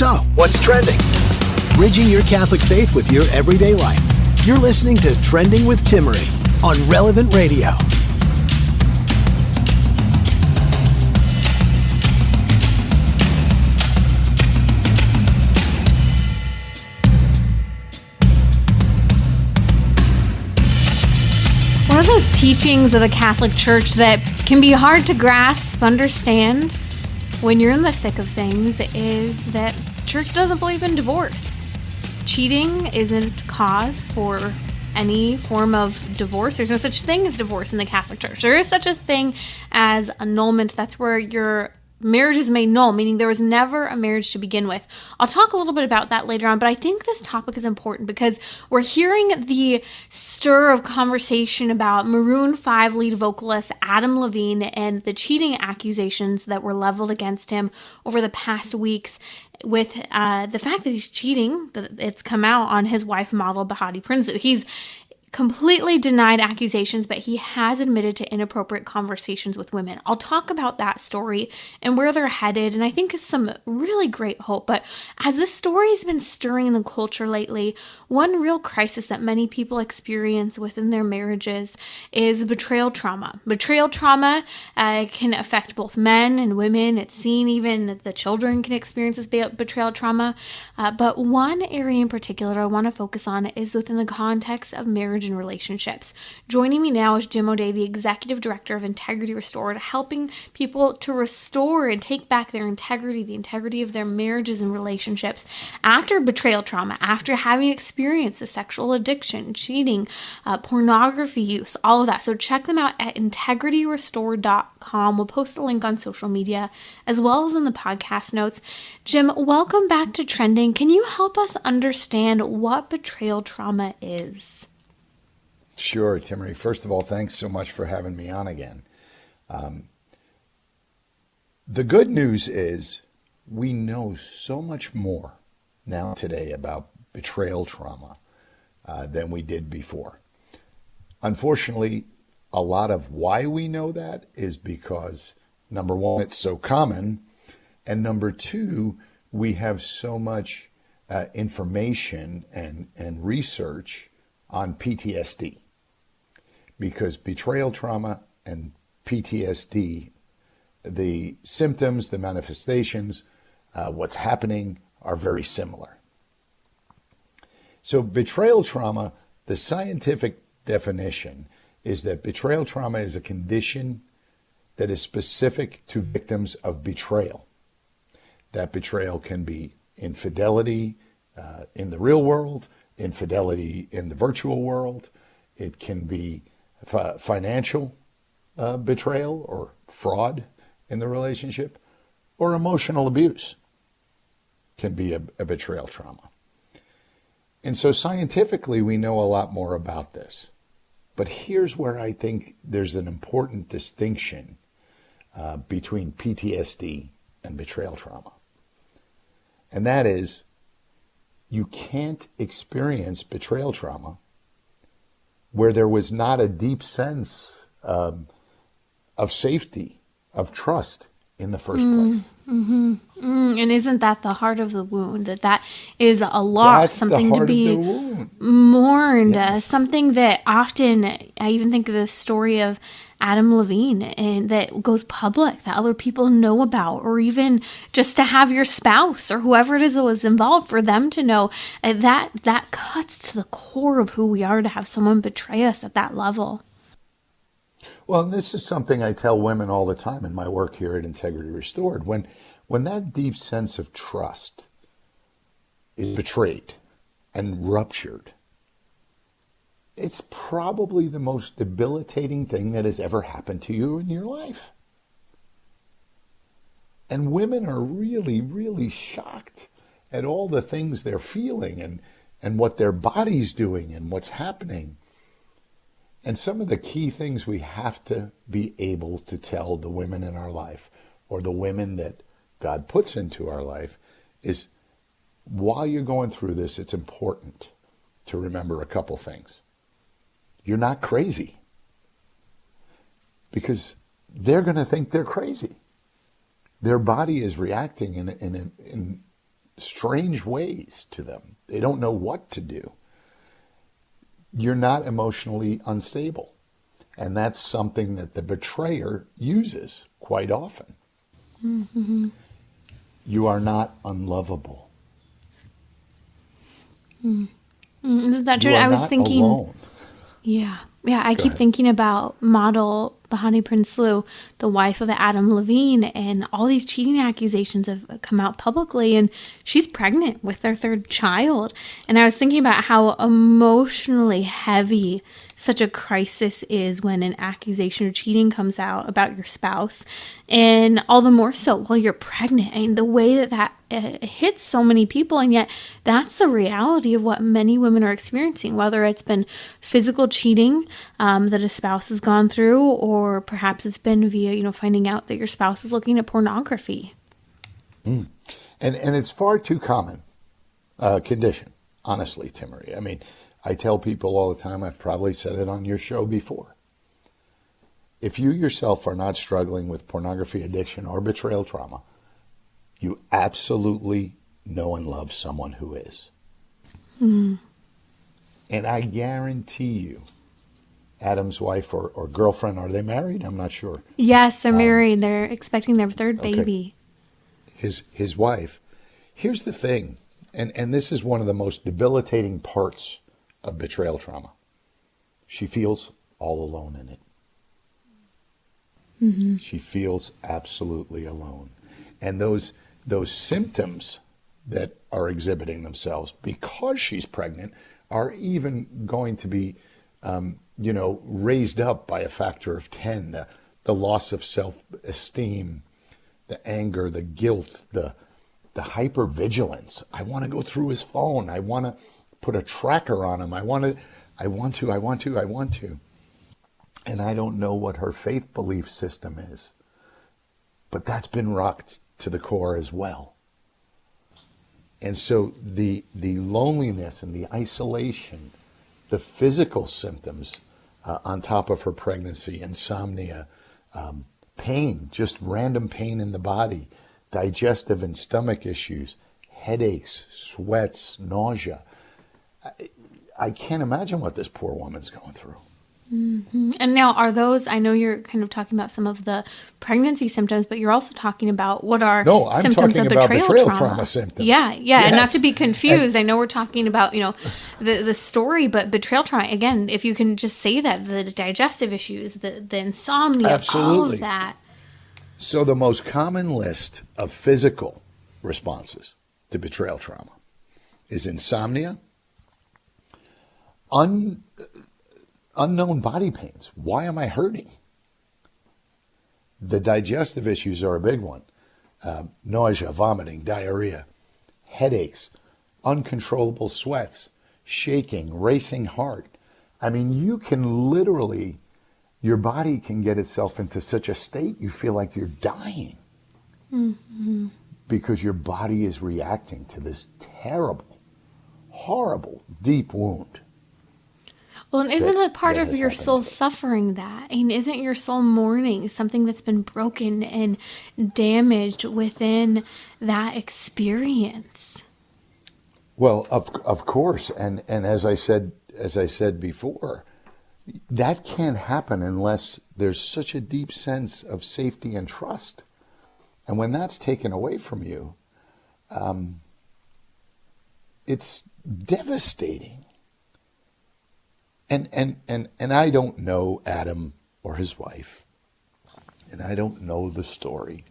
So, what's trending? Bridging your Catholic faith with your everyday life. You're listening to Trending with Timmerie on Relevant Radio. One of those teachings of the Catholic Church that can be hard to grasp, understand, when you're in the thick of things is that church doesn't believe in divorce. Cheating isn't cause for any form of divorce. There's no such thing as divorce in the Catholic Church. There is such a thing as annulment. That's where your marriage is made null, meaning there was never a marriage to begin with. I'll talk a little bit about that later on, but I think this topic is important because we're hearing the stir of conversation about Maroon 5 lead vocalist Adam Levine and the cheating accusations that were leveled against him over the past weeks with the fact that he's cheating, that it's come out on his wife model, Behati Prinsloo. He's completely denied accusations, but he has admitted to inappropriate conversations with women. I'll talk about that story and where they're headed, and I think it's some really great hope. But as this story has been stirring the culture lately, one real crisis that many people experience within their marriages is betrayal trauma. Betrayal trauma can affect both men and women. It's seen even the children can experience this betrayal trauma. But one area in particular I want to focus on is within the context of marriage and relationships. Joining me now is Jim O'Day, the Executive Director of Integrity Restored, helping people to restore and take back their integrity, the integrity of their marriages and relationships after betrayal trauma, after having experienced a sexual addiction, cheating, pornography use, all of that. So check them out at integrityrestored.com. We'll post a link on social media as well as in the podcast notes. Jim, welcome back to Trending. Can you help us understand what betrayal trauma is? Sure, Timmerie. First of all, thanks so much for having me on again. The good news is we know so much more now today about betrayal trauma than we did before. Unfortunately, a lot of why we know that is because, number one, it's so common, and number two, we have so much information and research on PTSD. Because betrayal trauma and PTSD, the symptoms, the manifestations, what's happening are very similar. So betrayal trauma, the scientific definition is that betrayal trauma is a condition that is specific to victims of betrayal. That betrayal can be infidelity in the real world, infidelity in the virtual world. It can be financial betrayal or fraud in the relationship, or emotional abuse can be a betrayal trauma. And so scientifically, we know a lot more about this. But here's where I think there's an important distinction between PTSD and betrayal trauma. And that is, you can't experience betrayal trauma where there was not a deep sense of safety, of trust in the first place. And isn't that the heart of the wound? That is a lot, That's something to be mourned, yes. Something that often, I even think of the story of Adam Levine, and that goes public, that other people know about, or even just to have your spouse or whoever it is that was involved, for them to know, that cuts to the core of who we are, to have someone betray us at that level. Well, this is something I tell women all the time in my work here at Integrity Restored. When that deep sense of trust is betrayed and ruptured, it's probably the most debilitating thing that has ever happened to you in your life. And women are really, really shocked at all the things they're feeling and what their body's doing and what's happening. And some of the key things we have to be able to tell the women in our life, or the women that God puts into our life, is while you're going through this, it's important to remember a couple things. You're not crazy, because they're going to think they're crazy. Their body is reacting in strange ways to them. They don't know what to do. You're not emotionally unstable. And that's something that the betrayer uses quite often. Mm-hmm. You are not unlovable. Isn't that true? You are I was not thinking. alone. Yeah. Yeah, I Go keep ahead. thinking about model Behati Prinsloo, the wife of Adam Levine, and all these cheating accusations have come out publicly, and she's pregnant with their third child. And I was thinking about how emotionally heavy such a crisis is when an accusation of cheating comes out about your spouse, and all the more so while you're pregnant, and the way that that hits so many people. And yet that's the reality of what many women are experiencing, whether it's been physical cheating that a spouse has gone through, or perhaps it's been via, finding out that your spouse is looking at pornography. And it's far too common condition, honestly, Timmerie. I mean, I tell people all the time, I've probably said it on your show before. If you yourself are not struggling with pornography addiction or betrayal trauma, you absolutely know and love someone who is. Mm. And I guarantee you, Adam's wife or girlfriend, are they married? I'm not sure. Yes, they're married. They're expecting their third baby. His wife. Here's the thing, and this is one of the most debilitating parts of betrayal trauma. She feels all alone in it. Mm-hmm. She feels absolutely alone. And those symptoms that are exhibiting themselves because she's pregnant are even going to be, raised up by a factor of 10. The loss of self-esteem, the anger, the guilt, the hypervigilance. I want to go through his phone. I want to put a tracker on him. I want to. And I don't know what her faith belief system is, but that's been rocked to the core as well. And so the loneliness and the isolation, the physical symptoms on top of her pregnancy, insomnia, pain, just random pain in the body, digestive and stomach issues, headaches, sweats, nausea. I can't imagine what this poor woman's going through. Mm-hmm. And now, are those, I know you're kind of talking about some of the pregnancy symptoms, but you're also talking about what are I'm symptoms talking of about betrayal trauma trauma symptoms. Yeah. Yes. And not to be confused, I know we're talking about, the story, but betrayal trauma, again, if you can just say that, the digestive issues, the insomnia, Absolutely. all of that. So the most common list of physical responses to betrayal trauma is insomnia, unknown body pains. Why am I hurting? The digestive issues are a big one. Nausea, vomiting, diarrhea, headaches, uncontrollable sweats, shaking, racing heart. I mean, you can literally, your body can get itself into such a state you feel like you're dying. Mm-hmm. Because your body is reacting to this terrible, horrible, deep wound. Well, and isn't a part of your soul suffering that? And isn't your soul mourning something that's been broken and damaged within that experience? Well, of course, and as I said before, that can't happen unless there's such a deep sense of safety and trust. And when that's taken away from you, it's devastating. And I don't know Adam or his wife, and I don't know the story,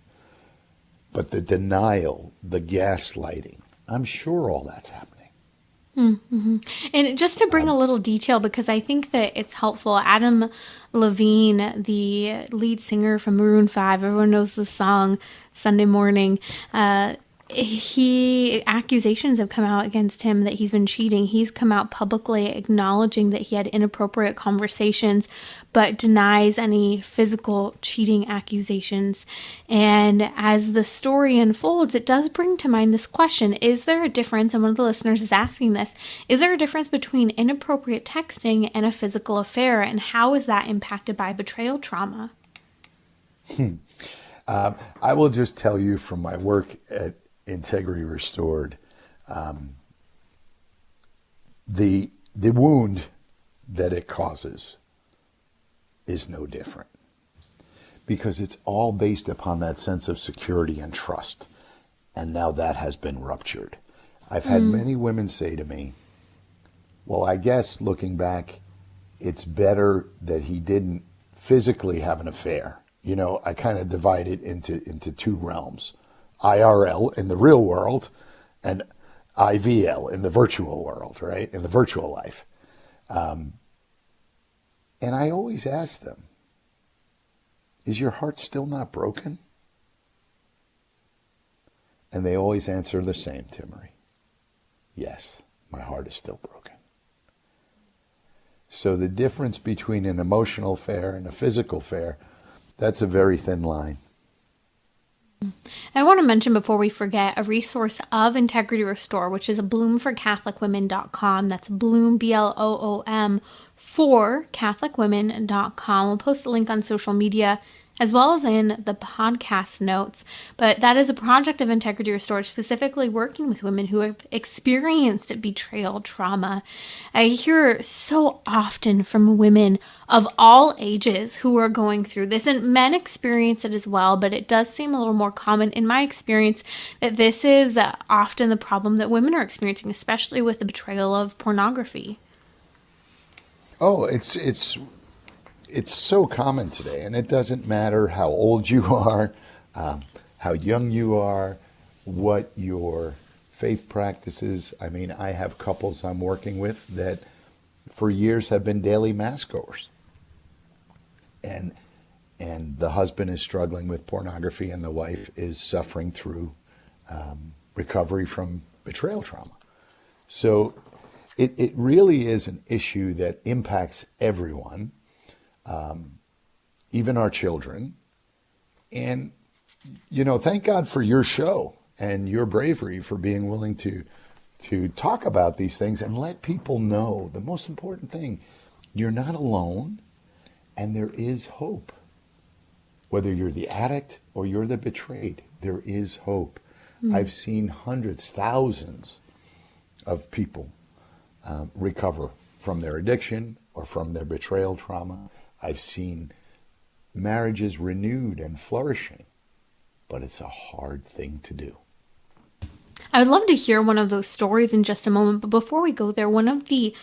but the denial, the gaslighting, I'm sure all that's happening. Mm-hmm. And just to bring a little detail, because I think that it's helpful, Adam Levine, the lead singer from Maroon 5, everyone knows the song Sunday Morning, accusations have come out against him that he's been cheating. He's come out publicly acknowledging that he had inappropriate conversations, but denies any physical cheating accusations. And as the story unfolds, it does bring to mind this question: is there a difference? And one of the listeners is asking this: is there a difference between inappropriate texting and a physical affair? And how is that impacted by betrayal trauma? I will just tell you from my work at Integrity Restored, the wound that it causes is no different, because it's all based upon that sense of security and trust. And now that has been ruptured. I've had many women say to me, well, I guess looking back, it's better that he didn't physically have an affair. You know, I kind of divide it into two realms: IRL in the real world and IVL in the virtual world, right? In the virtual life. And I always ask them, is your heart still not broken? And they always answer the same, Timmerie. Yes, my heart is still broken. So the difference between an emotional affair and a physical affair, that's a very thin line. I want to mention before we forget a resource of Integrity Restore, which is bloomforcatholicwomen.com. That's Bloom, BLOOM, for CatholicWomen.com. We'll post a link on social media as well as in the podcast notes. But that is a project of Integrity Restore, specifically working with women who have experienced betrayal trauma. I hear so often from women of all ages who are going through this, and men experience it as well, but it does seem a little more common in my experience that this is often the problem that women are experiencing, especially with the betrayal of pornography. Oh, it's so common today, and it doesn't matter how old you are, how young you are, what your faith practices. I mean, I have couples I'm working with that for years have been daily mass goers, and the husband is struggling with pornography, and the wife is suffering through recovery from betrayal trauma. So it really is an issue that impacts everyone. Even our children. And, you know, thank God for your show and your bravery for being willing to talk about these things and let people know the most important thing: you're not alone, and there is hope. Whether you're the addict or you're the betrayed, there is hope. I've seen hundreds, thousands of people recover from their addiction or from their betrayal trauma. I've seen marriages renewed and flourishing, but it's a hard thing to do. I would love to hear one of those stories in just a moment, but before we go there, one of the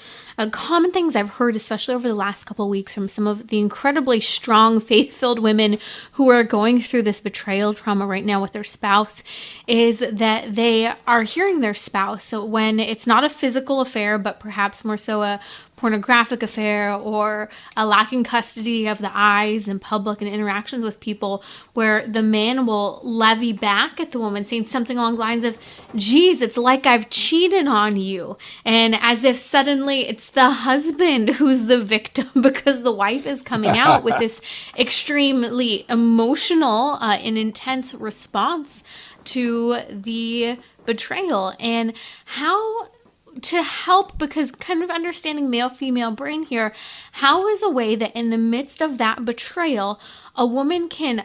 common things I've heard, especially over the last couple of weeks, from some of the incredibly strong, faith-filled women who are going through this betrayal trauma right now with their spouse, is that they are hearing their spouse. So when it's not a physical affair, but perhaps more so a pornographic affair or a lacking custody of the eyes in public and interactions with people, where the man will levy back at the woman saying something along the lines of, geez, it's like I've cheated on you. And as if suddenly it's the husband who's the victim because the wife is coming out with this extremely emotional and intense response to the betrayal. And how to help, because kind of understanding male-female brain here, how is a way that in the midst of that betrayal, a woman can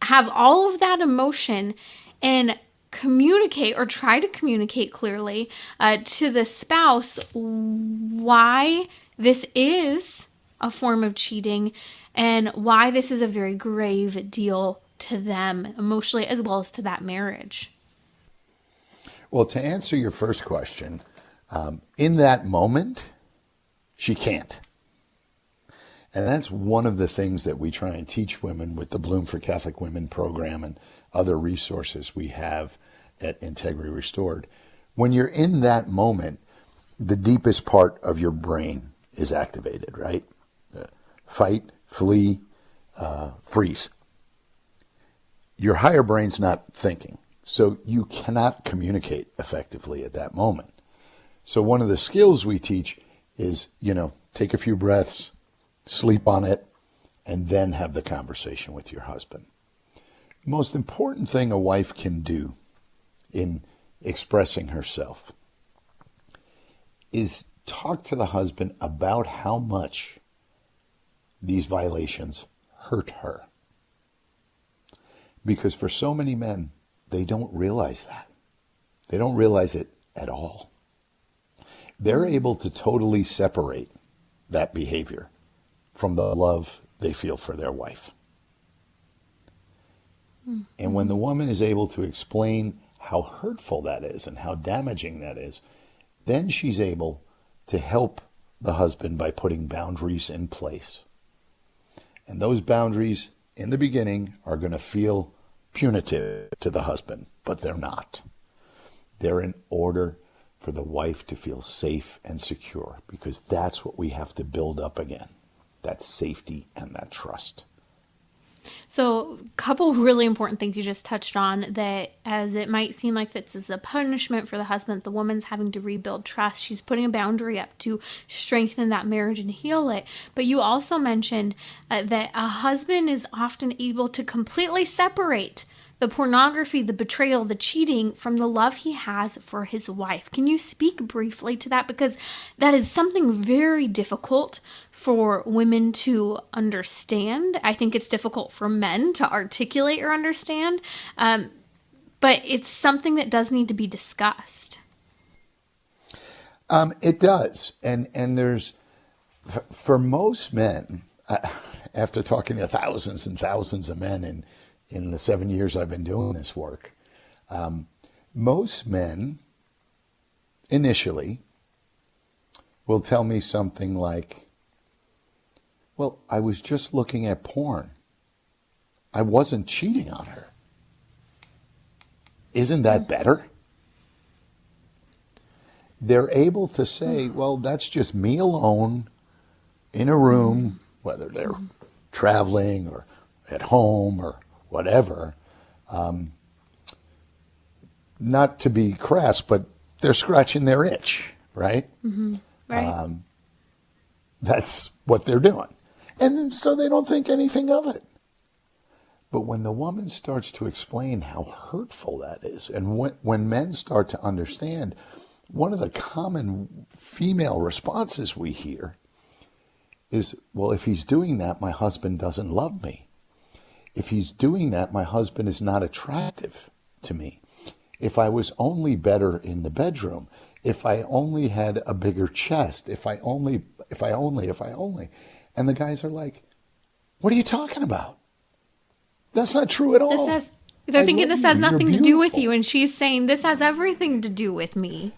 have all of that emotion and communicate or try to communicate clearly to the spouse why this is a form of cheating and why this is a very grave deal to them emotionally as well as to that marriage? Well, to answer your first question, in that moment, she can't. And that's one of the things that we try and teach women with the Bloom for Catholic Women program and other resources we have at Integrity Restored. When you're in that moment, the deepest part of your brain is activated, right? Fight, flee, freeze. Your higher brain's not thinking, so you cannot communicate effectively at that moment. So one of the skills we teach is, take a few breaths, sleep on it, and then have the conversation with your husband. Most important thing a wife can do in expressing herself is talk to the husband about how much these violations hurt her. Because for so many men, they don't realize that. They don't realize it at all. They're able to totally separate that behavior from the love they feel for their wife. And when the woman is able to explain how hurtful that is and how damaging that is, then she's able to help the husband by putting boundaries in place. And those boundaries in the beginning are going to feel punitive to the husband, but they're not. They're in order for the wife to feel safe and secure, because that's what we have to build up again, that safety and that trust. So a couple really important things you just touched on, that as it might seem like this is a punishment for the husband, the woman's having to rebuild trust. She's putting a boundary up to strengthen that marriage and heal it. But you also mentioned that a husband is often able to completely separate the pornography, the betrayal, the cheating from the love he has for his wife. Can you speak briefly to that? Because that is something very difficult for women to understand. I think it's difficult for men to articulate or understand, but it's something that does need to be discussed. It does. And there's, for most men, after talking to thousands and thousands of men in the 7 years I've been doing this work, most men initially will tell me something like, well, I was just looking at porn. I wasn't cheating on her. Isn't that better? They're able to say, well, that's just me alone in a room, whether they're traveling or at home or whatever. Not to be crass, but they're scratching their itch, right? Mm-hmm. Right. That's what they're doing. And so they don't think anything of it. But when the woman starts to explain how hurtful that is, and when men start to understand, one of the common female responses we hear is, well, if he's doing that, my husband doesn't love me. If he's doing that, my husband is not attractive to me. If I was only better in the bedroom, if I only had a bigger chest, if I only. And the guys are like, what are you talking about? That's not true at all. They're thinking this has nothing to do with you. And she's saying this has everything to do with me.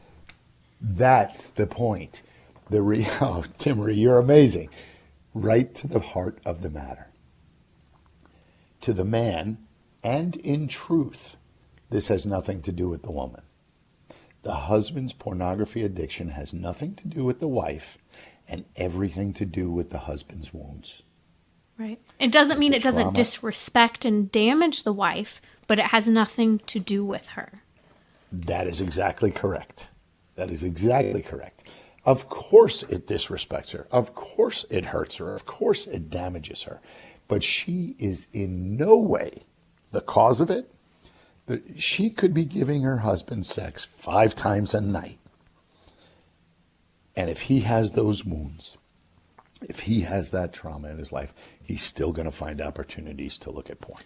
That's the point. Timmerie, you're amazing. Right to the heart of the matter. To the man, and in truth, this has nothing to do with the woman. The husband's pornography addiction has nothing to do with the wife and everything to do with the husband's wounds. Right. It doesn't mean it doesn't disrespect and damage the wife, but it has nothing to do with her. That is exactly correct. That is exactly correct. Of course it disrespects her. Of course it hurts her. Of course it damages her. But she is in no way the cause of it. She could be giving her husband sex 5 times a night. And if he has those wounds, if he has that trauma in his life, he's still going to find opportunities to look at porn.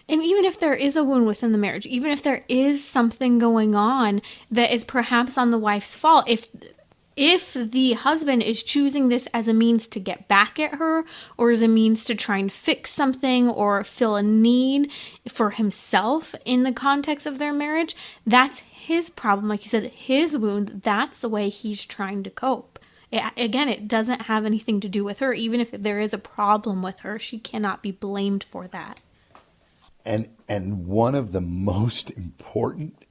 And even if there is a wound within the marriage, even if there is something going on that is perhaps on the wife's fault, if the husband is choosing this as a means to get back at her, or as a means to try and fix something or fill a need for himself in the context of their marriage, that's his problem. Like you said, his wound, that's the way he's trying to cope. It doesn't have anything to do with her. Even if there is a problem with her, she cannot be blamed for that. And one of the most important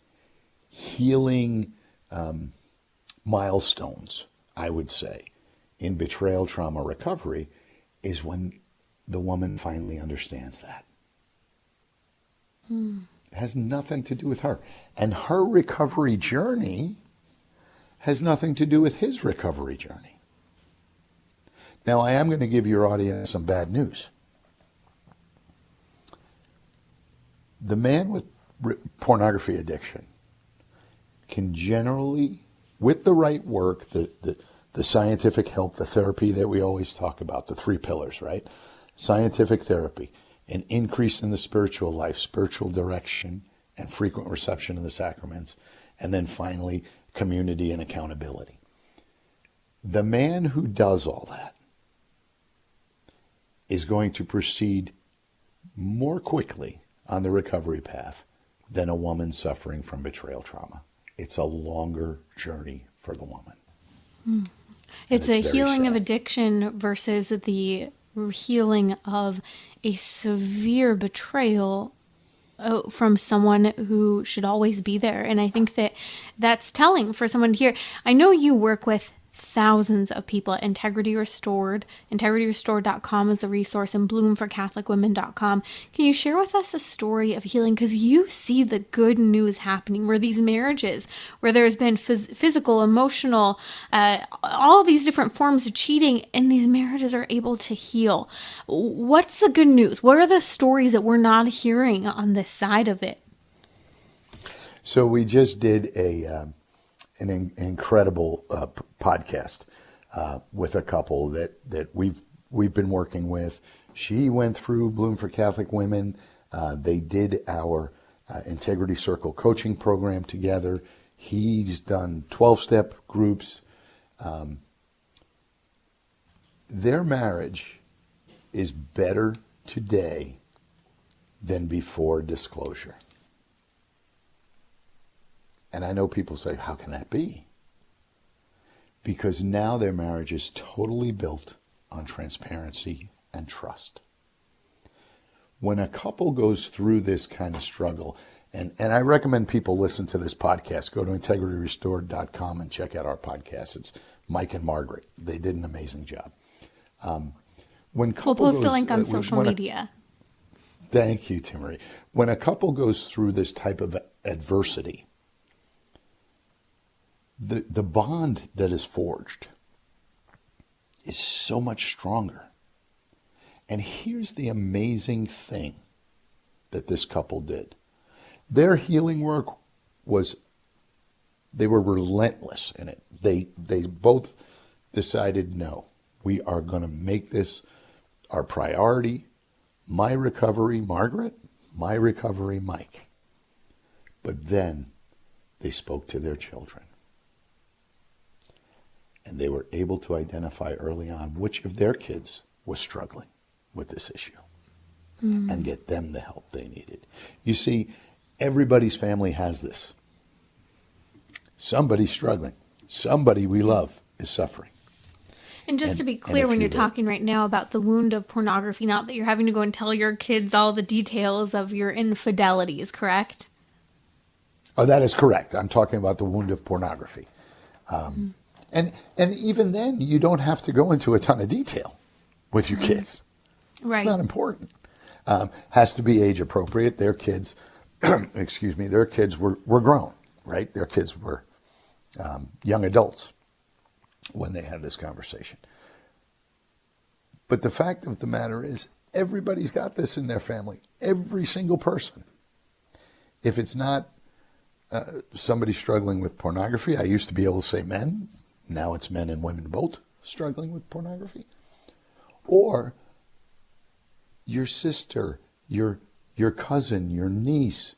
healing milestones, I would say, in betrayal trauma recovery is when the woman finally understands that. It has nothing to do with her. And her recovery journey has nothing to do with his recovery journey. Now, I am going to give your audience some bad news. The man with pornography addiction can generally, with the right work, the scientific help, the therapy that we always talk about, the 3 pillars, right? Scientific therapy, an increase in the spiritual life, spiritual direction, and frequent reception of the sacraments, And then finally, community and accountability. The man who does all that is going to proceed more quickly on the recovery path than a woman suffering from betrayal trauma. It's a longer journey for the woman. It's a healing sad. of addiction versus the healing of a severe betrayal from someone who should always be there. And I think that that's telling for someone to hear. I know you work with thousands of people at Integrity Restored. IntegrityRestored.com is a resource, and BloomForCatholicWomen.com. Can you share with us a story of healing? Because you see the good news happening where these marriages, where there's been physical, emotional, all these different forms of cheating, and these marriages are able to heal. What's the good news? What are the stories that we're not hearing on this side of it? So we just did an incredible podcast with a couple that we've been working with. She went through Bloom for Catholic Women. They did our Integrity Circle coaching program together. He's done 12-step groups. Their marriage is better today than before disclosure. And I know people say, how can that be? Because now their marriage is totally built on transparency and trust. When a couple goes through this kind of struggle, and I recommend people listen to this podcast, go to integrityrestored.com and check out our podcast. It's Mike and Margaret. They did an amazing job. We'll post a link on social media. Thank you, Timmerie. When a couple goes through this type of adversity, the bond that is forged is so much stronger. And here's the amazing thing that this couple did. Their healing work they were relentless in it. They both decided, no, we are going to make this our priority. My recovery, Margaret. My recovery, Mike. But then they spoke to their children. And they were able to identify early on which of their kids was struggling with this issue and get them the help they needed. You see, everybody's family has this. Somebody's struggling. Somebody we love is suffering. And just to be clear, when you're talking right now about the wound of pornography, not that you're having to go and tell your kids all the details of your infidelities, correct? Oh, that is correct. I'm talking about the wound of pornography. And even then, you don't have to go into a ton of detail with your kids. Right. It's not important. Has to be age appropriate. Their kids, their kids were grown, right? Their kids were young adults when they had this conversation. But the fact of the matter is, everybody's got this in their family. Every single person. If it's not somebody struggling with pornography, I used to be able to say men. Now it's men and women both struggling with pornography. Or your sister, your cousin, your niece,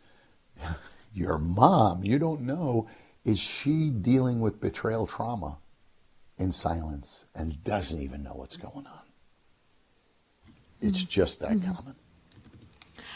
your mom, you don't know, is she dealing with betrayal trauma in silence and doesn't even know what's going on? It's just that common.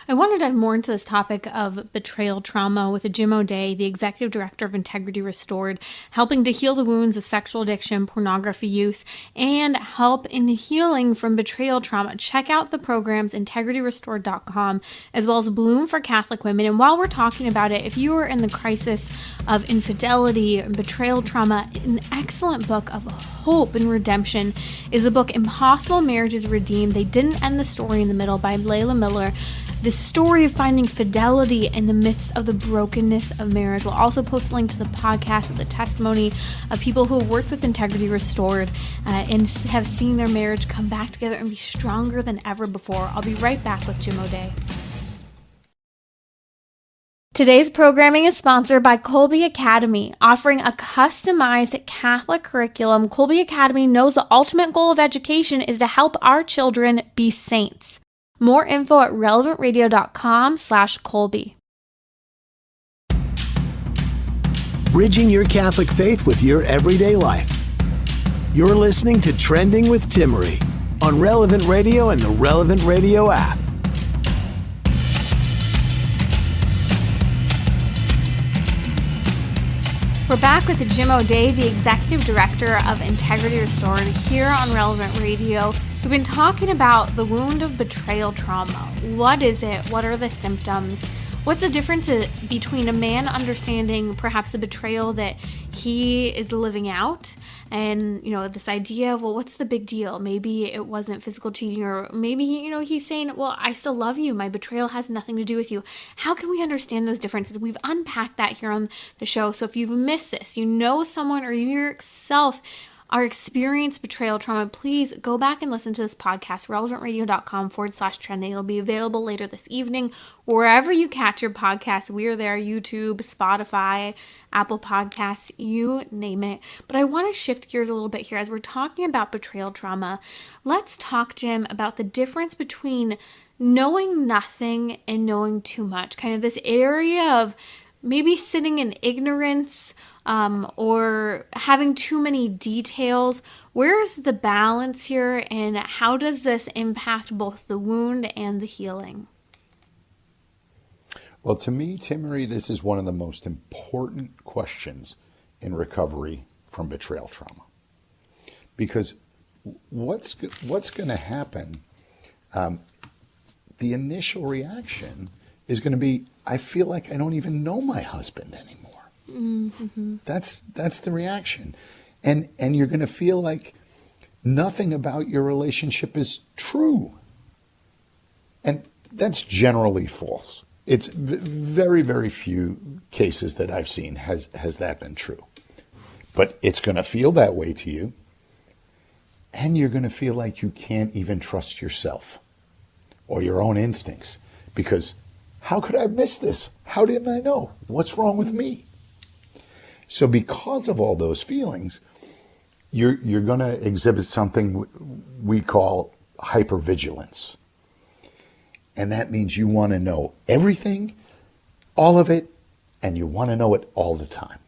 I want to dive more into this topic of betrayal trauma with Jim O'Day, the executive director of Integrity Restored, helping to heal the wounds of sexual addiction, pornography use, and help in healing from betrayal trauma. Check out the programs, integrityrestored.com, as well as Bloom for Catholic Women. And while we're talking about it, if you are in the crisis of infidelity and betrayal trauma, an excellent book of hope and redemption is the book Impossible Marriages Redeemed. They Didn't End the Story in the Middle by Leila Miller. The story of finding fidelity in the midst of the brokenness of marriage. We'll also post a link to the podcast of the testimony of people who have worked with Integrity Restored and have seen their marriage come back together and be stronger than ever before. I'll be right back with Jim O'Day. Today's programming is sponsored by Kolbe Academy, offering a customized Catholic curriculum. Kolbe Academy knows the ultimate goal of education is to help our children be saints. More info at relevantradio.com/Kolbe. bridging your Catholic faith with your everyday life. You're listening to Trending with Timmerie on Relevant Radio and the Relevant Radio app. We're back with Jim O'Day, the Executive Director of Integrity Restored, here on Relevant Radio. We've been talking about the wound of betrayal trauma. What is it? What are the symptoms? What's the difference between a man understanding perhaps the betrayal that he is living out and, this idea of, well, what's the big deal? Maybe it wasn't physical cheating, or maybe, he's saying, well, I still love you. My betrayal has nothing to do with you. How can we understand those differences? We've unpacked that here on the show. So if you've missed this, someone or you yourself are experienced betrayal trauma, please go back and listen to this podcast, relevantradio.com/trending. It'll be available later this evening, wherever you catch your podcasts. We're there, YouTube, Spotify, Apple Podcasts, you name it. But I want to shift gears a little bit here. As we're talking about betrayal trauma, let's talk, Jim, about the difference between knowing nothing and knowing too much. Kind of this area of maybe sitting in ignorance, or having too many details. Where's the balance here, and how does this impact both the wound and the healing? Well, to me, Timmerie, this is one of the most important questions in recovery from betrayal trauma. Because what's going to happen, the initial reaction is going to be, I feel like I don't even know my husband anymore. Mm-hmm. That's the reaction. And you're going to feel like nothing about your relationship is true. And that's generally false. It's very, very few cases that I've seen has that been true. But it's going to feel that way to you. And you're going to feel like you can't even trust yourself or your own instincts. Because how could I have missed this? How didn't I know? What's wrong with me? So because of all those feelings, you're going to exhibit something we call hypervigilance. And that means you want to know everything, all of it, and you want to know it all the time.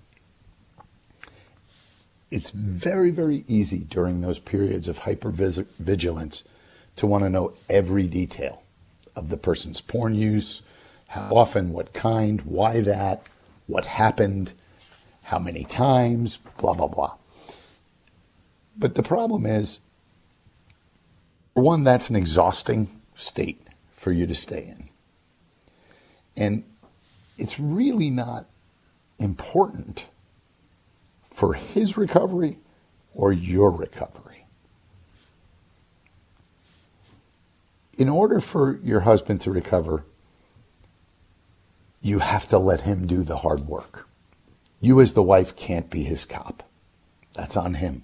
It's very, very easy during those periods of hypervigilance to want to know every detail of the person's porn use, how often, what kind, why that, what happened, how many times, blah, blah, blah. But the problem is, for one, that's an exhausting state for you to stay in. And it's really not important for his recovery or your recovery. In order for your husband to recover, you have to let him do the hard work. You as the wife can't be his cop. That's on him.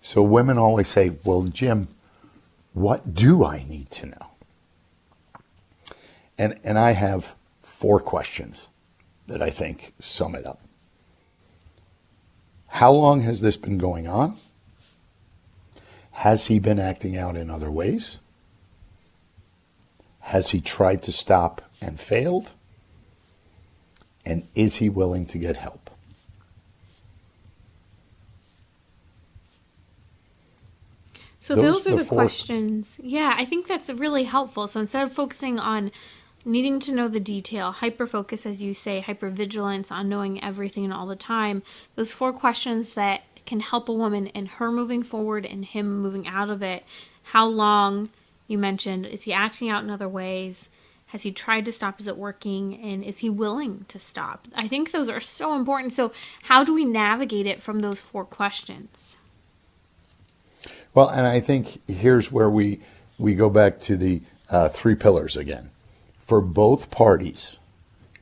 So women always say, well, Jim, what do I need to know? And I have 4 questions that I think sum it up. How long has this been going on? Has he been acting out in other ways? Has he tried to stop and failed? And is he willing to get help? So those are the questions. Yeah, I think that's really helpful. So instead of focusing on needing to know the detail, hyper-focus, as you say, hyper-vigilance on knowing everything and all the time, those 4 questions that can help a woman in her moving forward and him moving out of it. How long, you mentioned, is he acting out in other ways? Has he tried to stop? Is it working? And is he willing to stop? I think those are so important. So how do we navigate it from those 4 questions? Well, and I think here's where we go back to the 3 pillars again. For both parties,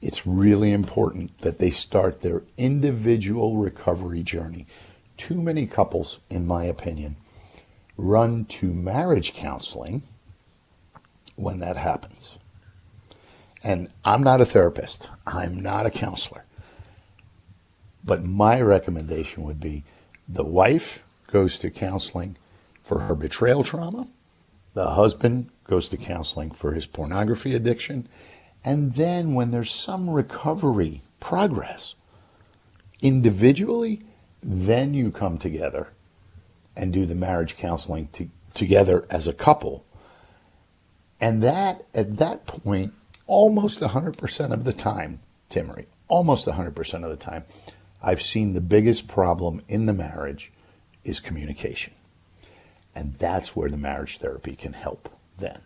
it's really important that they start their individual recovery journey. Too many couples, in my opinion, run to marriage counseling when that happens. And I'm not a therapist. I'm not a counselor. But my recommendation would be the wife goes to counseling for her betrayal trauma. The husband goes to counseling for his pornography addiction. And then when there's some recovery progress. Individually, then you come together and do the marriage counseling together as a couple. And that, at that point, almost 100% of the time, Timmerie, almost 100% of the time, I've seen the biggest problem in the marriage is communication. And that's where the marriage therapy can help then.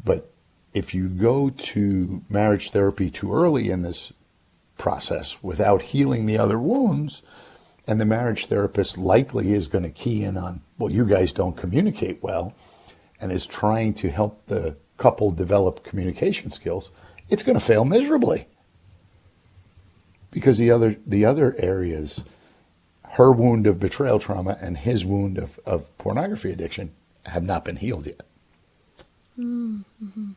But if you go to marriage therapy too early in this process without healing the other wounds, and the marriage therapist likely is going to key in on, well, you guys don't communicate well, and is trying to help the couple develop communication skills, it's going to fail miserably. Because the other areas, her wound of betrayal trauma and his wound of pornography addiction, have not been healed yet. Mm-hmm.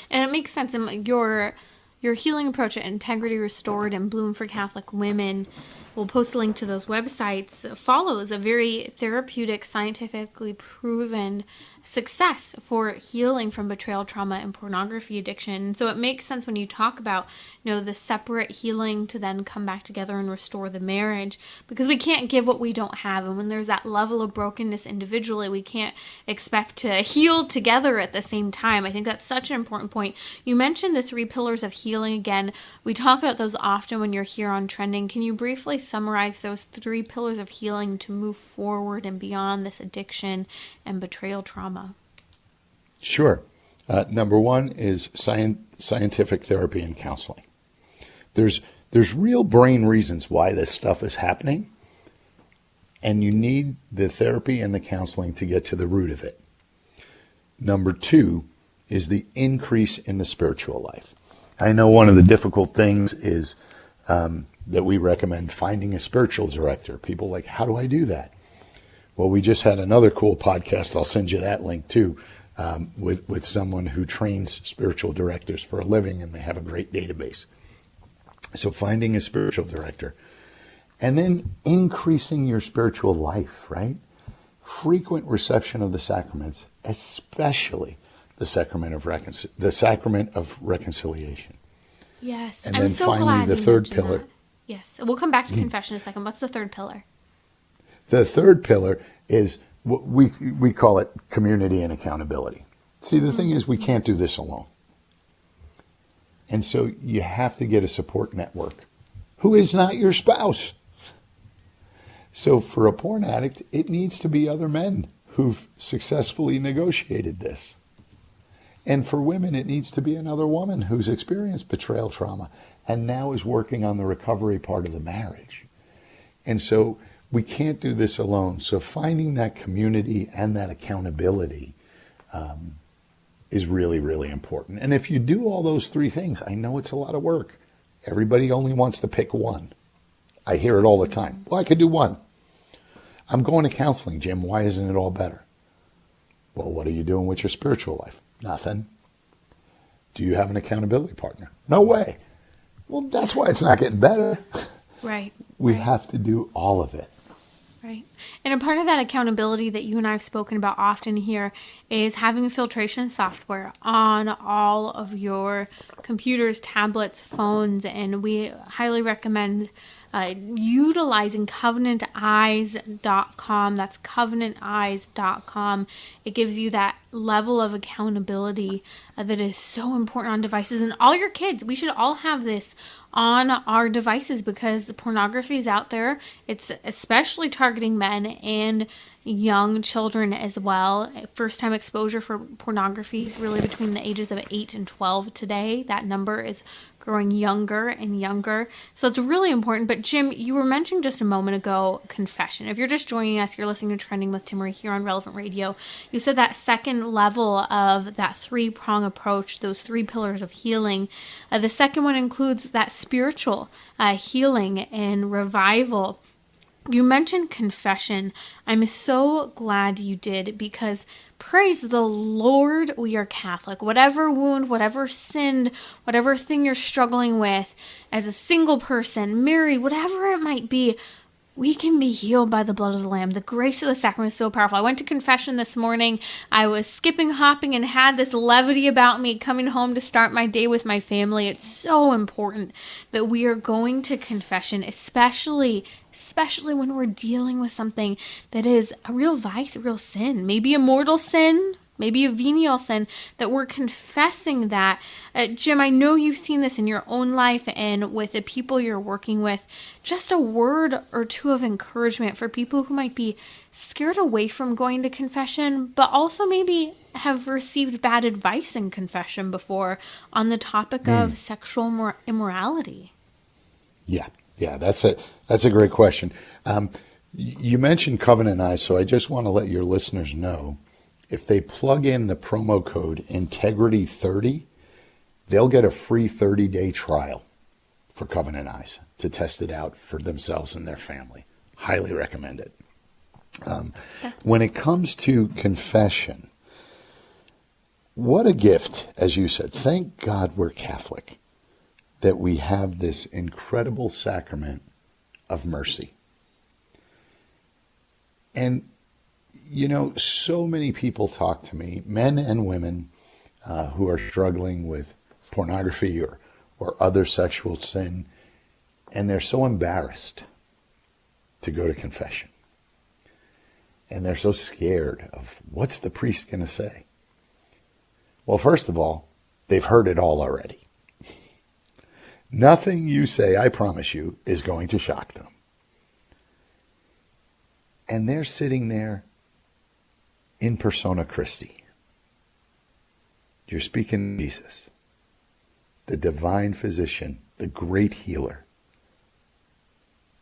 And it makes sense. And your healing approach at Integrity Restored and Bloom for Catholic Women, we'll post a link to those websites, follows a very therapeutic, scientifically proven success for healing from betrayal trauma and pornography addiction. So it makes sense when you talk about, the separate healing to then come back together and restore the marriage, because we can't give what we don't have. And when there's that level of brokenness individually, we can't expect to heal together at the same time. I think that's such an important point. You mentioned the 3 pillars of healing again. We talk about those often when you're here on Trending. Can you briefly summarize those 3 pillars of healing to move forward and beyond this addiction and betrayal trauma? Sure. Number 1 is scientific therapy and counseling. There's real brain reasons why this stuff is happening, and you need the therapy and the counseling to get to the root of it. Number 2 is the increase in the spiritual life. I know one of the difficult things is that we recommend finding a spiritual director. People like, how do I do that? Well, we just had another cool podcast. I'll send you that link too, with someone who trains spiritual directors for a living, and they have a great database. So finding a spiritual director, and then increasing your spiritual life, right? Frequent reception of the sacraments, especially the sacrament of reconciliation. Yes, and I'm then so finally glad the you third mentioned pillar. that. Yes, we'll come back to confession in a second. What's the third pillar? The third pillar is what we call it community and accountability. See, the thing is, we can't do this alone. And so you have to get a support network who is not your spouse. So for a porn addict, it needs to be other men who've successfully negotiated this. And for women, it needs to be another woman who's experienced betrayal trauma and now is working on the recovery part of the marriage. And so we can't do this alone. So finding that community and that accountability is really, really important. And if you do all those 3 things, I know it's a lot of work. Everybody only wants to pick one. I hear it all the time. Well, I could do one. I'm going to counseling, Jim. Why isn't it all better? Well, what are you doing with your spiritual life? Nothing. Do you have an accountability partner? No way. Well, that's why it's not getting better. Right. We have to do all of it. Right. And a part of that accountability that you and I have spoken about often here is having filtration software on all of your computers, tablets, phones, and we highly recommend utilizing covenanteyes.com. That's covenanteyes.com. It gives you that level of accountability that is so important on devices. And all your kids, we should all have this on our devices because the pornography is out there. It's especially targeting men and young children as well. First-time exposure for pornography is really between the ages of 8 and 12 today. That number is growing younger and younger. So it's really important. But Jim, you were mentioning just a moment ago, confession. If you're just joining us, you're listening to Trending with Timmerie here on Relevant Radio. You said that second level of that 3-prong approach, those 3 pillars of healing. The second one includes that spiritual healing and revival. You mentioned confession. I'm so glad you did because praise the Lord, we are Catholic. Whatever wound, whatever sin, whatever thing you're struggling with as a single person, married, whatever it might be, we can be healed by the blood of the Lamb. The grace of the sacrament is so powerful. I went to confession this morning. I was skipping, hopping, and had this levity about me coming home to start my day with my family. It's so important that we are going to confession, especially when we're dealing with something that is a real vice, a real sin, maybe a mortal sin, maybe a venial sin, that we're confessing that. Jim, I know you've seen this in your own life and with the people you're working with. Just a word or two of encouragement for people who might be scared away from going to confession, but also maybe have received bad advice in confession before on the topic of sexual immorality. Yeah, that's a great question. You mentioned Covenant Eyes, so I just want to let your listeners know, if they plug in the promo code Integrity30, they'll get a free 30-day trial for Covenant Eyes to test it out for themselves and their family. Highly recommend it. When it comes to confession, what a gift, as you said. Thank God we're Catholic, that we have this incredible sacrament of mercy. And, you know, so many people talk to me, men and women, who are struggling with pornography or other sexual sin, and they're so embarrassed to go to confession. And they're so scared of what's the priest going to say. Well, first of all, they've heard it all already. Nothing you say, I promise you, is going to shock them. And they're sitting there in persona Christi. You're speaking to Jesus, the divine physician, the great healer.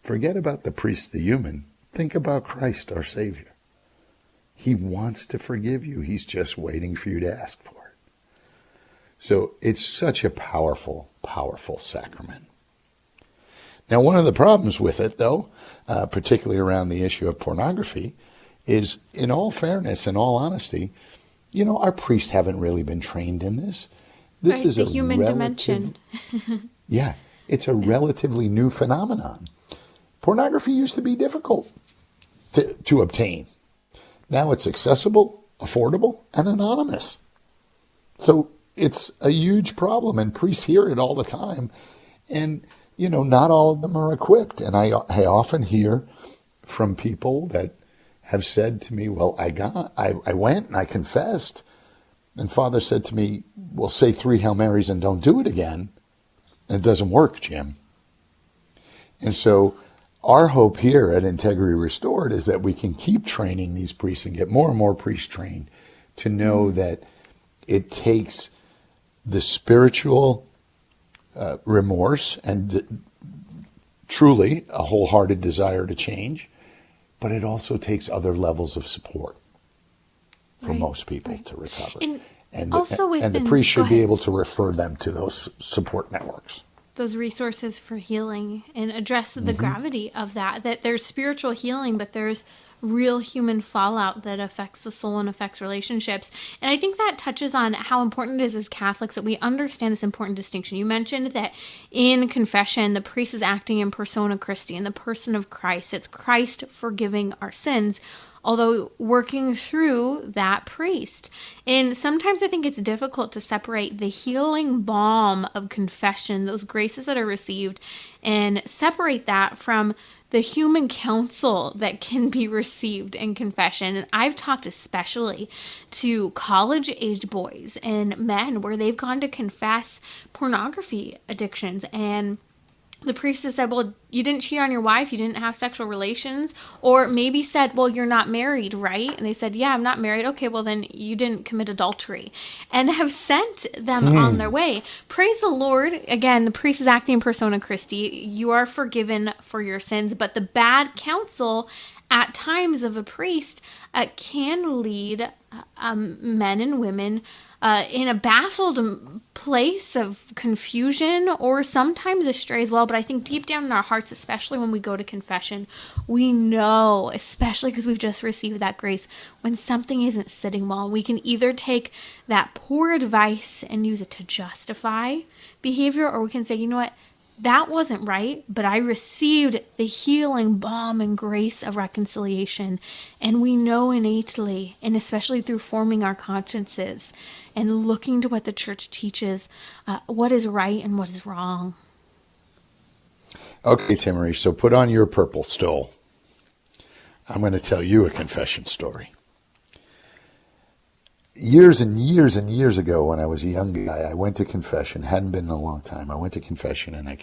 Forget about the priest, the human. Think about Christ, our Savior. He wants to forgive you. He's just waiting for you to ask for it. So it's such a powerful, powerful sacrament. Now, one of the problems with it, though, particularly around the issue of pornography, is, in all fairness and all honesty, you know, our priests haven't really been trained in this. This right, is the a human dimension. Yeah, it's a relatively new phenomenon. Pornography used to be difficult to obtain. Now it's accessible, affordable, and anonymous. So it's a huge problem, and priests hear it all the time. And, you know, not all of them are equipped. And I often hear from people that have said to me, well, I went and I confessed. And Father said to me, well, say 3 Hail Marys and don't do it again. And it doesn't work, Jim. And so our hope here at Integrity Restored is that we can keep training these priests and get more and more priests trained to know that it takes the spiritual remorse and truly a wholehearted desire to change, but it also takes other levels of support for most people to recover. And the priest should be able to refer them to those support networks. Those resources for healing and address the gravity of that there's spiritual healing, but there's real human fallout that affects the soul and affects relationships. And I think that touches on how important it is as Catholics that we understand this important distinction. You mentioned that in confession, the priest is acting in persona Christi, in the person of Christ. It's Christ forgiving our sins, although working through that priest. And sometimes I think it's difficult to separate the healing balm of confession, those graces that are received, and separate that from the human counsel that can be received in confession. And I've talked especially to college-age boys and men where they've gone to confess pornography addictions, and the priest has said, well, you didn't cheat on your wife, you didn't have sexual relations, or maybe said, well, you're not married, right? And they said, yeah, I'm not married. Okay, well, then you didn't commit adultery, and have sent them on their way. Praise the Lord. Again, the priest is acting in persona Christi. You are forgiven for your sins, but the bad counsel at times of a priest can lead men and women in a baffled place of confusion, or sometimes astray as well. But I think deep down in our hearts, especially when we go to confession, we know, especially because we've just received that grace, when something isn't sitting well. We can either take that poor advice and use it to justify behavior, or we can say, you know what, that wasn't right, but I received the healing balm and grace of reconciliation. And we know innately, and especially through forming our consciences and looking to what the church teaches, what is right and what is wrong. Okay, Timmerie, so put on your purple stole. I'm going to tell you a confession story. Years and years and years ago, when I was a young guy, I went to confession. Hadn't been in a long time. I went to confession, and I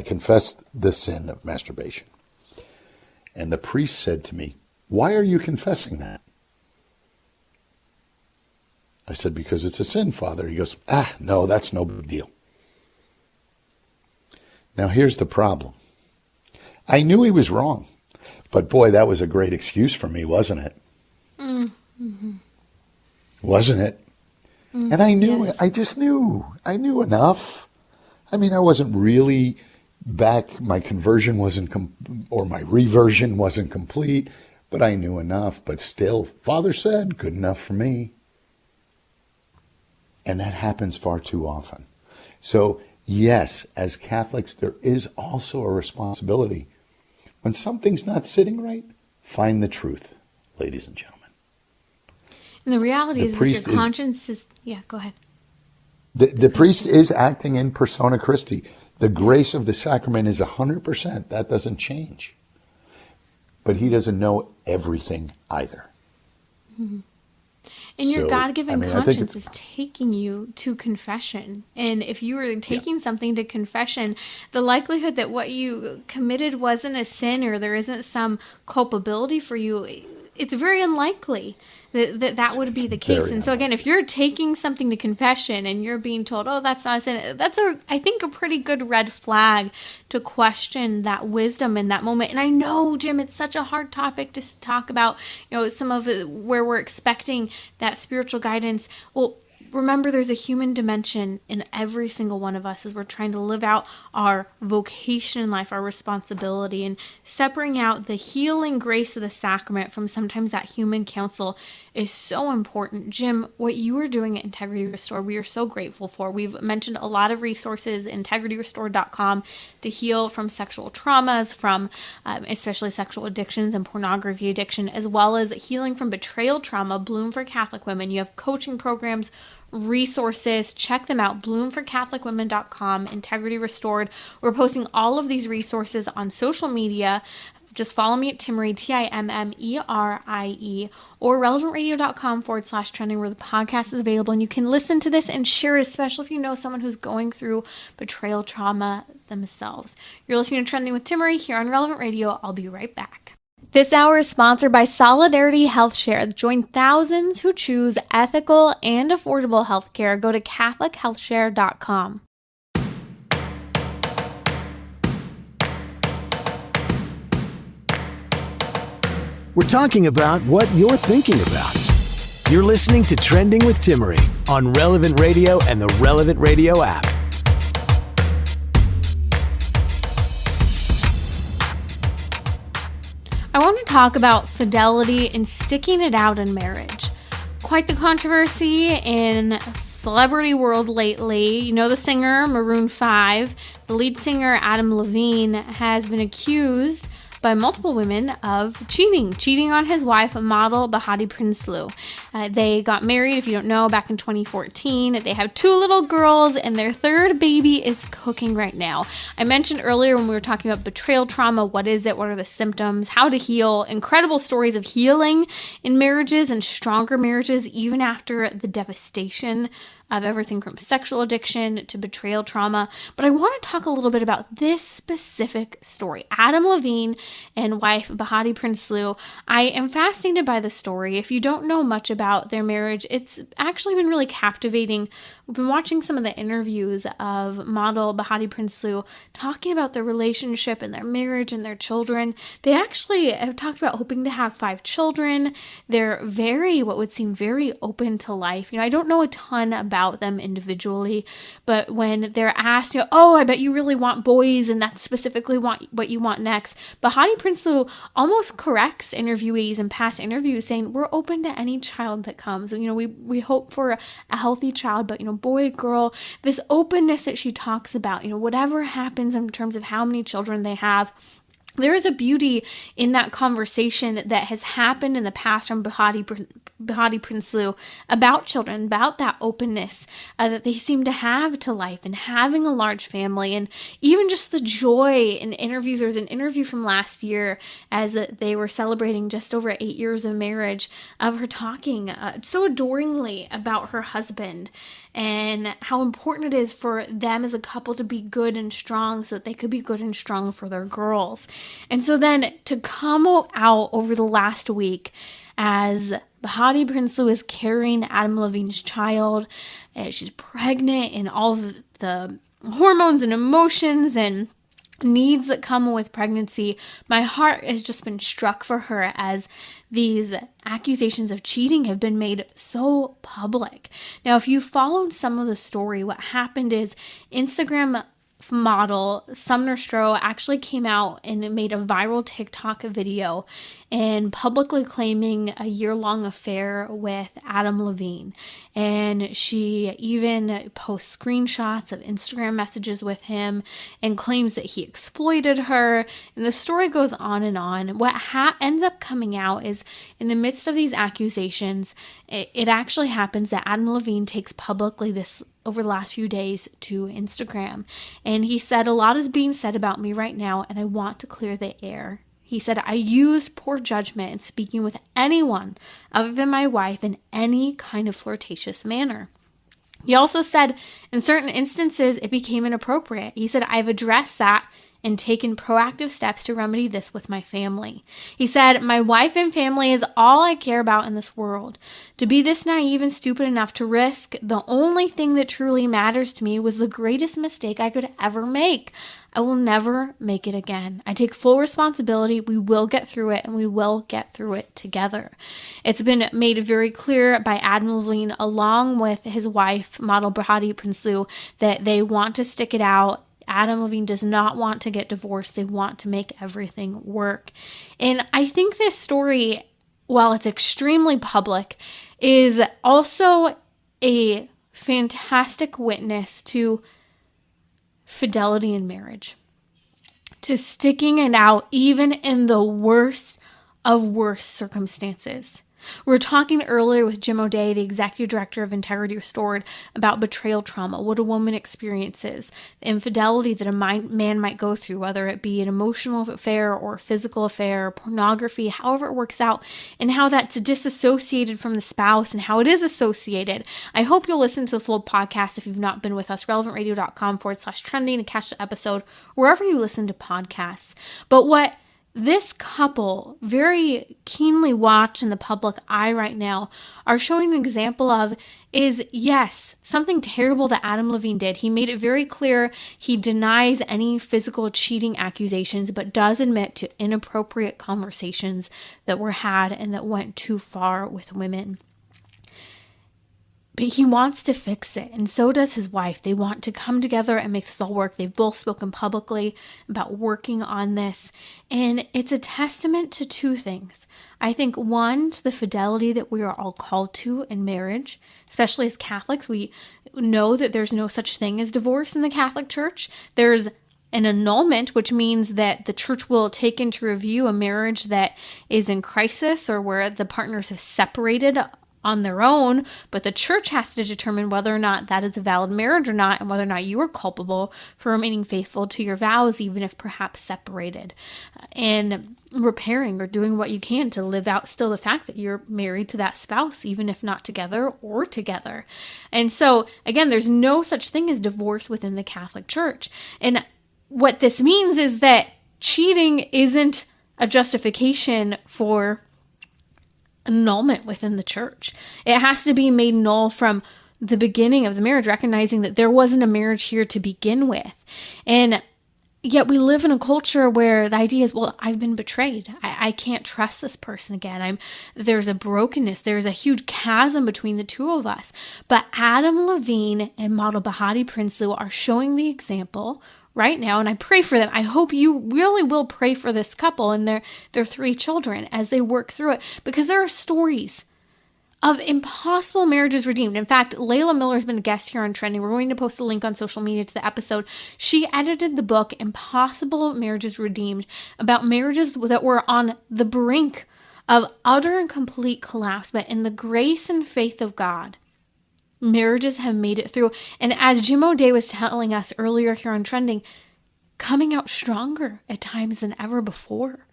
confessed the sin of masturbation. And the priest said to me, "Why are you confessing that?" I said, "Because it's a sin, Father." He goes, "No, that's no big deal." Now, here's the problem. I knew he was wrong, but boy, that was a great excuse for me, wasn't it? Mm-hmm. Wasn't it? Mm-hmm. And I knew, yes. I knew enough. I mean, I wasn't really back, my conversion wasn't, or my reversion wasn't complete, but I knew enough. But still, Father said, good enough for me. And that happens far too often. So, yes, as Catholics, there is also a responsibility. When something's not sitting right, find the truth, ladies and gentlemen. And the reality is if your conscience is... Yeah, go ahead. The priest is acting in persona Christi. The grace of the sacrament is 100%. That doesn't change. But he doesn't know everything either. Mm-hmm. And your God-given conscience is taking you to confession. And if you were taking something to confession, the likelihood that what you committed wasn't a sin or there isn't some culpability for you, it's very unlikely that would be the case. And so again, if you're taking something to confession and you're being told, oh, that's not a sin, that's I think a pretty good red flag to question that wisdom in that moment. And I know, Jim, it's such a hard topic to talk about, some of it where we're expecting that spiritual guidance. Well, remember, there's a human dimension in every single one of us as we're trying to live out our vocation in life, our responsibility, and separating out the healing grace of the sacrament from sometimes that human counsel is so important. Jim, what you are doing at Integrity Restore, we are so grateful for. We've mentioned a lot of resources, integrityrestore.com, to heal from sexual traumas, from especially sexual addictions and pornography addiction, as well as healing from betrayal trauma, Bloom for Catholic Women. You have coaching programs, resources. Check them out. bloomforcatholicwomen.com, Integrity Restored. We're posting all of these resources on social media. Just follow me at Timmerie, Timmerie, or relevantradio.com/trending, where the podcast is available. And you can listen to this and share it, especially if you know someone who's going through betrayal trauma themselves. You're listening to Trending with Timmerie here on Relevant Radio. I'll be right back. This hour is sponsored by Solidarity HealthShare. Join thousands who choose ethical and affordable healthcare. Go to CatholicHealthShare.com. We're talking about what you're thinking about. You're listening to Trending with Timmerie on Relevant Radio and the Relevant Radio app. I want to talk about fidelity and sticking it out in marriage. Quite the controversy in celebrity world lately. You know the singer Maroon 5, the lead singer Adam Levine has been accused by multiple women of cheating on his wife, model Behati Prinsloo. They got married, if you don't know, back in 2014. They have 2 little girls, and their 3rd baby is cooking right now. I mentioned earlier when we were talking about betrayal trauma, what is it, what are the symptoms, how to heal, incredible stories of healing in marriages and stronger marriages even after the devastation of everything from sexual addiction to betrayal trauma. But I want to talk a little bit about this specific story. Adam Levine and wife Behati Prinsloo. I am fascinated by the story. If you don't know much about their marriage, it's actually been really captivating. We've been watching some of the interviews of model Behati Prinsloo talking about their relationship and their marriage and their children. They actually have talked about hoping to have 5 children. They're what would seem very open to life. I don't know a ton about them individually, but when they're asked, I bet you really want boys and that's specifically what you want next, Behati Prinsloo almost corrects interviewees in past interviews saying, we're open to any child that comes. We hope for a healthy child, but boy, girl, this openness that she talks about, whatever happens in terms of how many children they have. There is a beauty in that conversation that has happened in the past from Behati Prinsloo about children, about that openness that they seem to have to life and having a large family, and even just the joy in interviews. There was an interview from last year as they were celebrating just over 8 years of marriage, of her talking so adoringly about her husband and how important it is for them as a couple to be good and strong so that they could be good and strong for their girls. And so then to come out over the last week as Behati Prinsloo is carrying Adam Levine's child, and she's pregnant, and all of the hormones and emotions and needs that come with pregnancy, my heart has just been struck for her as these accusations of cheating have been made so public. Now, if you followed some of the story, what happened is Instagram model Sumner Stroh actually came out and made a viral TikTok video and publicly claiming a year-long affair with Adam Levine. And she even posts screenshots of Instagram messages with him and claims that he exploited her. And the story goes on and on. What ends up coming out is in the midst of these accusations, it actually happens that Adam Levine takes publicly this over the last few days to Instagram. And he said, "A lot is being said about me right now, and I want to clear the air." He said, "I use poor judgment in speaking with anyone other than my wife in any kind of flirtatious manner." He also said, in certain instances, it became inappropriate. He said, "I've addressed that and taken proactive steps to remedy this with my family." He said, "My wife and family is all I care about in this world. To be this naive and stupid enough to risk the only thing that truly matters to me was the greatest mistake I could ever make. I will never make it again. I take full responsibility. We will get through it, and we will get through it together." It's been made very clear by Adam Levine, along with his wife, model Behati Prinsloo, that they want to stick it out. Adam Levine does not want to get divorced. They want to make everything work. And I think this story, while it's extremely public, is also a fantastic witness to fidelity in marriage, to sticking it out even in the worst of worst circumstances. We were talking earlier with Jim O'Day, the executive director of Integrity Restored, about betrayal trauma, what a woman experiences, the infidelity that a man might go through, whether it be an emotional affair or a physical affair, or pornography, however it works out, and how that's disassociated from the spouse and how it is associated. I hope you'll listen to the full podcast if you've not been with us, relevantradio.com/trending, to catch the episode wherever you listen to podcasts. But what this couple, very keenly watched in the public eye right now, are showing an example of is, yes, something terrible that Adam Levine did. He made it very clear he denies any physical cheating accusations, but does admit to inappropriate conversations that were had and that went too far with women. But he wants to fix it, and so does his wife. They want to come together and make this all work. They've both spoken publicly about working on this, and it's a testament to two things. I think, one, to the fidelity that we are all called to in marriage, especially as Catholics. We know that there's no such thing as divorce in the Catholic Church. There's an annulment, which means that the church will take into review a marriage that is in crisis or where the partners have separated on their own, but the church has to determine whether or not that is a valid marriage or not, and whether or not you are culpable for remaining faithful to your vows, even if perhaps separated, and repairing or doing what you can to live out still the fact that you're married to that spouse, even if not together or together. And so, again, there's no such thing as divorce within the Catholic Church. And what this means is that cheating isn't a justification for annulment within the church. It has to be made null from the beginning of the marriage, recognizing that there wasn't a marriage here to begin with. And yet we live in a culture where the idea is, well, I've been betrayed. I can't trust this person again. There's a brokenness. There's a huge chasm between the two of us. But Adam Levine and model Behati Prinsloo are showing the example right now, and I pray for them. I hope you really will pray for this couple and their 3 children as they work through it, because there are stories of impossible marriages redeemed. In fact, Leila Miller has been a guest here on Trending. We're going to post a link on social media to the episode. She edited the book Impossible Marriages Redeemed, about marriages that were on the brink of utter and complete collapse, but in the grace and faith of God, marriages have made it through. And as Jim O'Day was telling us earlier here on Trending, coming out stronger at times than ever before.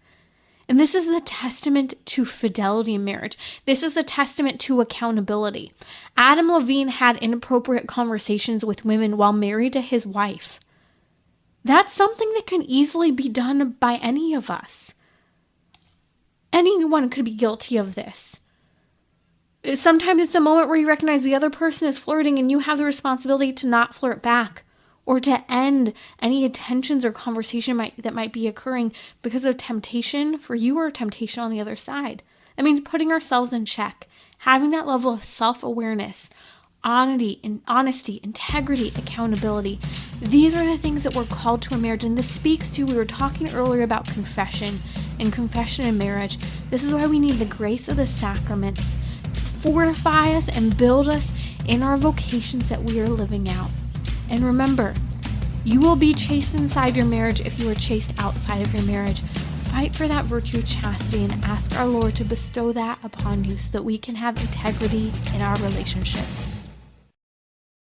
And this is the testament to fidelity in marriage. This is the testament to accountability. Adam Levine had inappropriate conversations with women while married to his wife. That's something that can easily be done by any of us. Anyone could be guilty of this. Sometimes it's a moment where you recognize the other person is flirting and you have the responsibility to not flirt back, or to end any attentions or conversation that might be occurring because of temptation for you or temptation on the other side. That means putting ourselves in check, having that level of self-awareness, honesty, integrity, accountability. These are the things that we're called to in marriage. And this speaks to, we were talking earlier about confession and confession in marriage. This is why we need the grace of the sacraments to fortify us and build us in our vocations that we are living out. And remember, you will be chaste inside your marriage if you are chaste outside of your marriage. Fight for that virtue of chastity and ask our Lord to bestow that upon you so that we can have integrity in our relationship.